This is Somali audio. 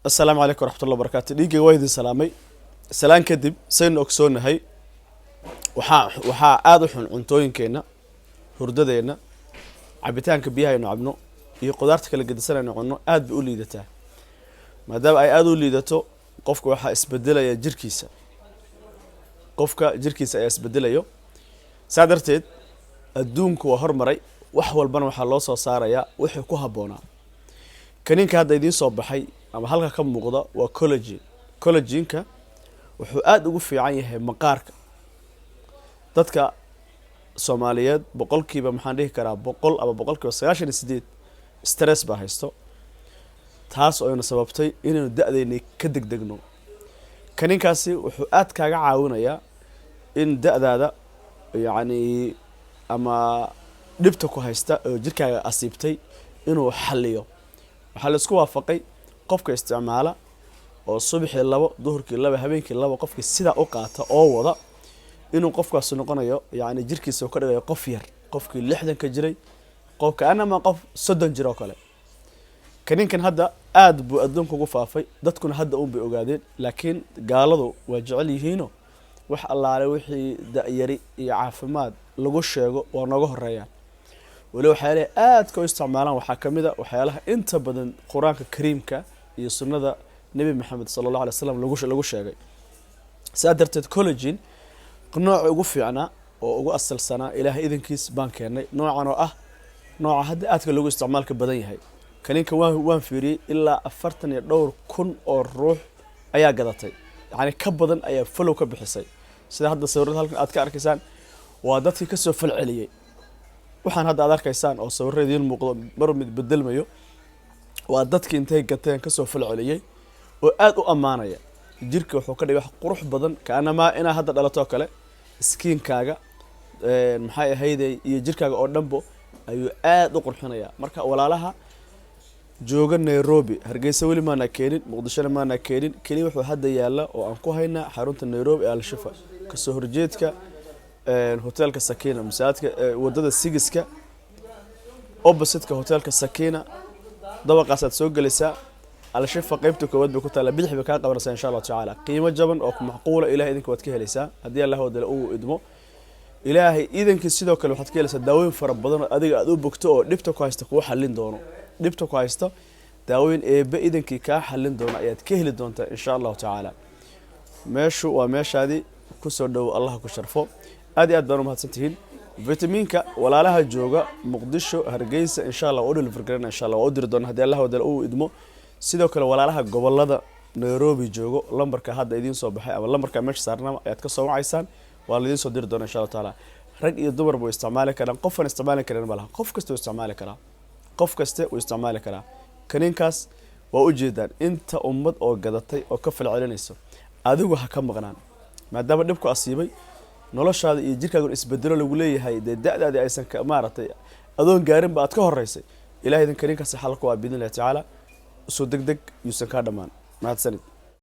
السلام عليكم ورحمة الله وبركاته ديجي وايد سلامي سلام كدب سين أكسون هاي وحا آدوحن عنتوين كينا هرددينا عبيتان كبيها إنه عبنو يقدرتك اللي قد سنة إنه عنو آد بيقول لي دته ما دام أي آدو لي دته قفك وحا اسبدله يا جركيسة قفك جركيسة يا اسبدله يو سادرتيد الدونك وهرمري وحول بنا وحا الله صار يا وحي كوهبونا كنينka hadda idin soo baxay ama halka ka muuqda waa collagen wuxuu aad ugu fiican yahay maqaarka dadka Soomaaliyeed boqolkiiba maxaan dhihi karaa boqol ama boqolkiiba 98 stress ba haysto taas oo ina sababtay inaynu da'deena ka degdegno kaniinkaasi wuxuu aad kaaga caawinayaa in da'daada yani ama dhibta ku haysta oo jirkaaga asiibtay inuu xalliyo waxaa la isku waafaqay qofka isticmaala oo subaxii labo duhurkii labo habeenkii labo qofkii sida u qaata oo wada inuu qofkaas noqonayo yani jirkiisa uu ka dhigayo qof yar qofkii 60 ka jiray qofka anama qof 30 jiro kale kaniinkan hadda aad buu adduunka ugu faafay dadkuna hadda uun bay ogaadeen laakiin gaaladu waa jecel yihiin wax allaale wixii da'yari iyo caafimaad lagu sheego waa naga horeeyaan ولو حيالي آد كو استعمالان وحا كميدا وحيالها انت بدن قرآن كريمك iyo sunnada nabi maxamed sallallahu alayhi wasallam lagu sheegay saadarteed collagen nooc ugu fiicna oo ugu asalsana ilaahay idinkiis baan keenay noocan oo ah nooca hadda aadka lagu isticmaalka badan yahay kaninka waan fiiriyay ilaa 40 iyo dhowr kun oo ruux ayaa gadatay yani ka badan ayaa follow ka bixisay sida hadda sawirada halkan aad ka arkaysaan waa dadkii ka soo falceliyay waxaan hadda aad arkaysaan oo sawirradeen muuqdo mar mid bedelmayo waa dadkii intay gateen ka soo falceliyay oo aad u amaanaya jirka wuxuu ka dhigay wax qurux badan kaanama ina hadda dhalato kale skinkaaga maxay ahaydey iyo jirkaaga oo dhanbo ayuu aad u qurxinaya marka walaalaha jooga Nairobi Hargeysa wali maana keenin Muqdisho maana keenin kaliya wuxuu hadda yaala oo aan ku haynaa xarunta Nairobi ee Al-Shifa ka soo horjeedka hotelka Sakina masaadka wadada Sigiska opposite-ka hotelka Sakina dabaqaas aad soo galaysaa Al-Shifa qaybta koowaad bay ku taala bidix bay ka qabanaysaa insha Allah taala qiimo jaban oo macquul ilaahay idinka wad ka helaysaa hadii Allah wada uu idmo ilaahay idinka sidoo kale waxaad ka helaysaa daawooyin fara badan oo adiga aad u bogto oo dhibta ku haysta ku xallin doono dhibta ku haysta daawooyin eeba idinka ka xallin doono ayaad ka heli doontaa insha Allah taala meeshu waa meeshaadi ku soo dhow Allah ku sharfo aad baan u mahadsantihiin vitaminka walaalaha jooga Muqdisho Hargeysa insha Allah oo deliver garana insha Allah oo dir doona hadii Allah wada uu idmo sidoo kale walaalaha gobolada Nairobi joogo lambarka hadda idin soo baxay ama lambarka meesha saarnaa ayaad ka soo wacaysaan waa la idin soo dir doona insha Allah taala rag iyo dumar buu isticmaali karaan qofan isticmaali karaan malaha qof kasta uu isticmaali karaa qof kasta uu isticmaali karaa kaniinkaas waa u jeedaan inta ummad oo gadatay oo ka falcelinayso adigu ha ka maqnaan maadaama dhibku asiibay noloshaada iyo jirkaaga isbedelo lagu leeyahay da'daada aysan ka maaratay adoon gaarin baad ka horeysay ilaahay idin kaniinkaas xal ku waa bidin Allah taala soo degdeg yuusan ka dhamaan mahadsanid